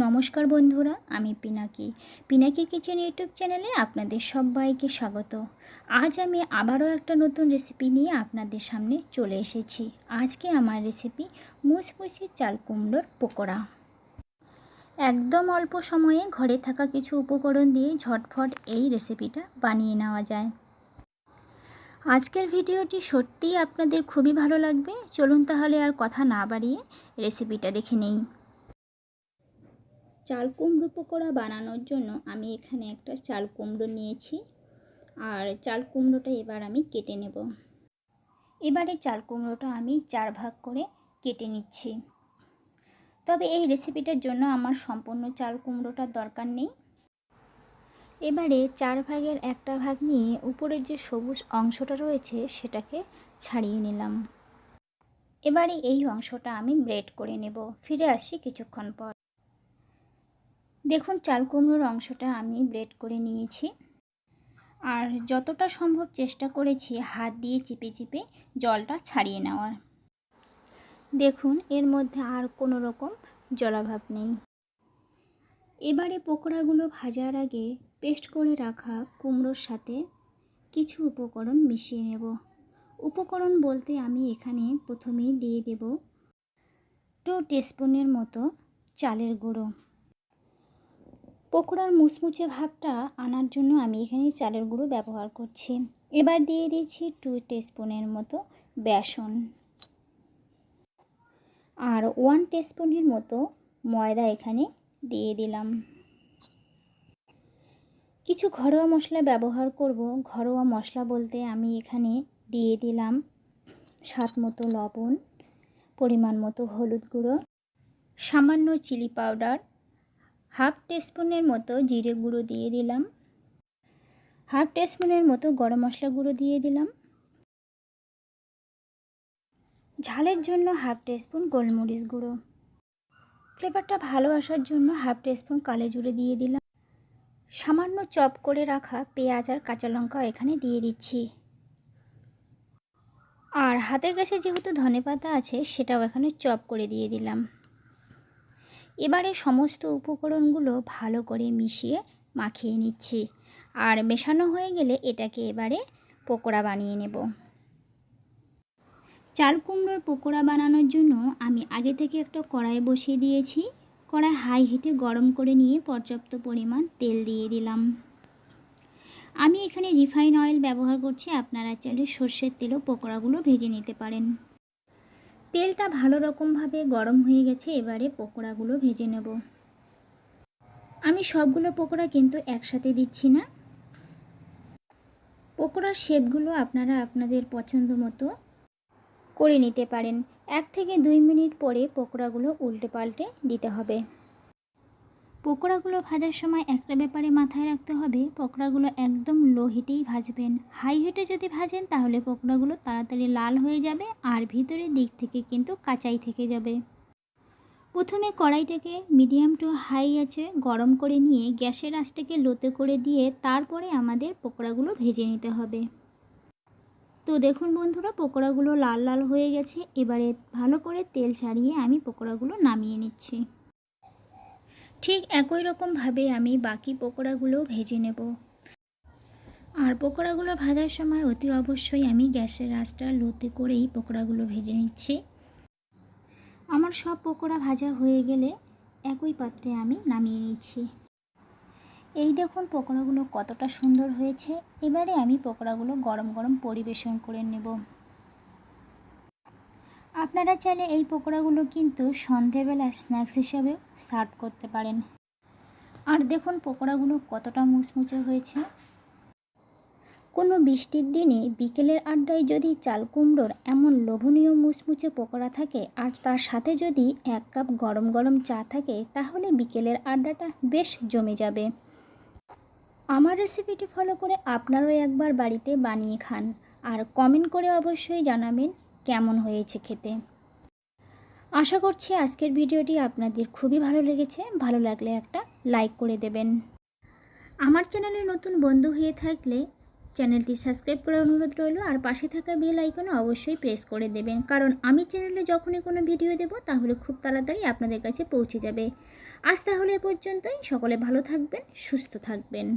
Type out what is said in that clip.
নমস্কার বন্ধুরা, আমি পিনাকির কিচেন ইউটিউব চ্যানেলে আপনাদের সবাইকে স্বাগত। আজ আমি আবারও একটা নতুন রেসিপি নিয়ে আপনাদের সামনে চলে এসেছি। আজকে আমার রেসিপি মুচমুচে চাল কুমড়োর পকোড়া। একদম অল্প সময়ে ঘরে থাকা কিছু উপকরণ দিয়ে ঝটফট এই রেসিপিটা বানিয়ে নেওয়া যায়। আজকের ভিডিওটি সত্যিই আপনাদের খুবই ভালো লাগবে। চলুন তাহলে আর কথা না বাড়িয়ে রেসিপিটা দেখে নেই। চাল কুমড়ো পকোড়া বানানোর জন্য আমি এখানে একটা চাল কুমড়ো নিয়েছি, আর চাল কুমড়োটা এবার আমি কেটে নেব। এবারে চাল কুমড়োটা আমি 4 ভাগ করে কেটে নিচ্ছি। তবে এই রেসিপিটার জন্য আমার সম্পূর্ণ চাল কুমড়োটার দরকার নেই। এবারে 4 ভাগের একটা ভাগ নিয়ে উপরের যে সবুজ অংশটা রয়েছে সেটাকে ছাড়িয়ে নিলাম। এবারে এই অংশটা আমি ব্রেড করে নেব। ফিরে আসছি কিছুক্ষণ পর। দেখুন, চাল কুমড়োর অংশটা আমি ব্রেড করে নিয়েছি, আর যতটা সম্ভব চেষ্টা করেছি হাত দিয়ে চিপে চিপে জলটা ছাড়িয়ে নেওয়ার। দেখুন, এর মধ্যে আর কোনো রকম জলাভাব নেই। এবারে পকোড়াগুলো ভাজার আগে পেস্ট করে রাখা কুমড়োর সাথে কিছু উপকরণ মিশিয়ে নেব। উপকরণ বলতে আমি এখানে প্রথমেই দিয়ে দেব 2 টিস্পুনের মতো চালের গুঁড়ো। পকোড়ার মুচমুচে ভাবটা আনার জন্য আমি এখানে চালের গুঁড়ো ব্যবহার করছি। এবার দিয়ে দিচ্ছি 2 টিস্পুনের মতো বেসন, আর 1 টিস্পুনের মতো ময়দা এখানে দিয়ে দিলাম। কিছু ঘরোয়া মশলা ব্যবহার করব। ঘরোয়া মশলা বলতে আমি এখানে দিয়ে দিলাম স্বাদ মতো লবণ, পরিমাণ মতো হলুদ গুঁড়ো, সামান্য চিলি পাউডার, 1/2 টিস্পুনের মতো জিরে গুঁড়ো দিয়ে দিলাম, 1/2 টিস্পুনের মতো গরম মশলা গুঁড়ো দিয়ে দিলাম, ঝালের জন্য 1/2 টিস্পুন গোলমরিচ গুঁড়ো, ফ্লেভারটা ভালো আসার জন্য 1/2 টিস্পুন কালো জিরে দিয়ে দিলাম, সামান্য চপ করে রাখা পেঁয়াজ আর কাঁচা লঙ্কা এখানে দিয়ে দিচ্ছি, আর হাতের কাছে যেহেতু ধনেপাতা আছে সেটাও এখানে চপ করে দিয়ে দিলাম। এবারে সমস্ত উপকরণগুলো ভালো করে মিশিয়ে মাখিয়ে নিচ্ছি, আর মেশানো হয়ে গেলে এটাকে এবারে পকোড়া বানিয়ে নেব। চাল কুমড়োর পকোড়া বানানোর জন্য আমি আগে থেকে একটা কড়াই বসিয়ে দিয়েছি। কড়াই হাই হিটে গরম করে নিয়ে পর্যাপ্ত পরিমাণ তেল দিয়ে দিলাম। আমি এখানে রিফাইন অয়েল ব্যবহার করছি, আপনারা চাইলে সর্ষের তেলও পকোড়াগুলো ভেজে নিতে পারেন। তেলটা ভালো রকমভাবে গরম হয়ে গেছে, এবারে পকোড়াগুলো ভেজে নেব। আমি সবগুলো পকোড়া কিন্তু একসাথে দিচ্ছি না। পকোড়ার শেপগুলো আপনারা আপনাদের পছন্দ মতো করে নিতে পারেন। 1 থেকে 2 মিনিট পরে পকোড়াগুলো উল্টে পাল্টে দিতে হবে। পকোড়াগুলো ভাজার সময় একটা ব্যাপারে মাথায় রাখতে হবে, পকোড়াগুলো একদম লো হিটেই ভাজবেন। হাই হিটে যদি ভাজেন তাহলে পকোড়াগুলো তাড়াতাড়ি লাল হয়ে যাবে, আর ভিতরের দিক থেকে কিন্তু কাঁচাই থেকে যাবে। প্রথমে কড়াইটাকে মিডিয়াম টু হাই আঁচে গরম করে নিয়ে গ্যাসের আঁচটাকে লোতে করে দিয়ে তারপরে আমাদের পকোড়াগুলো ভেজে নিতে হবে। তো দেখুন বন্ধুরা, পকোড়াগুলো লাল লাল হয়ে গেছে। এবারে ভালো করে তেল ছাড়িয়ে আমি পকোড়াগুলো নামিয়ে নিচ্ছি। ঠিক একই রকমভাবে আমি বাকি পকোড়াগুলোও ভেজে নেব। আর পকোড়াগুলো ভাজার সময় অতি অবশ্যই আমি গ্যাসের আঁচটা লোতে করেই পকোড়াগুলো ভেজে নিচ্ছি। আমার সব পকোড়া ভাজা হয়ে গেলে একই পাত্রে আমি নামিয়ে নিচ্ছি। এই দেখুন পকোড়াগুলো কতটা সুন্দর হয়েছে। এবারে আমি পকোড়াগুলো গরম গরম পরিবেশন করে নেব। আপনারা চাইলে এই পকোড়াগুলো কিন্তু সন্ধেবেলা স্ন্যাক্স হিসাবেও সার্ভ করতে পারেন। আর দেখুন পকোড়াগুলো কতটা মুচমুচে হয়েছে। কোনো বৃষ্টির দিনে বিকেলের আড্ডায় যদি চাল কুমড়োর এমন লোভনীয় মুচমুচে পকোড়া থাকে, আর তার সাথে যদি 1 কাপ গরম গরম চা থাকে, তাহলে বিকেলের আড্ডাটা বেশ জমে যাবে। আমার রেসিপিটি ফলো করে আপনারাও একবার বাড়িতে বানিয়ে খান, আর কমেন্ট করে অবশ্যই জানাবেন কেমন হয়েছে খেতে। আশা করছি আজকের ভিডিওটি আপনাদের খুবই ভালো লেগেছে। ভালো লাগলে একটা লাইক করে দেবেন। আমার চ্যানেলে নতুন বন্ধু হয়ে থাকলে চ্যানেলটি সাবস্ক্রাইব করার অনুরোধ রইল, আর পাশে থাকা বেল আইকনে অবশ্যই প্রেস করে দেবেন, কারণ আমি চ্যানেলে যখনই কোনো ভিডিও দেব তাহলে খুব তাড়াতাড়ি আপনাদের কাছে পৌঁছে যাবে। আজ তাহলে এ পর্যন্তই। সকলে ভালো থাকবেন, সুস্থ থাকবেন।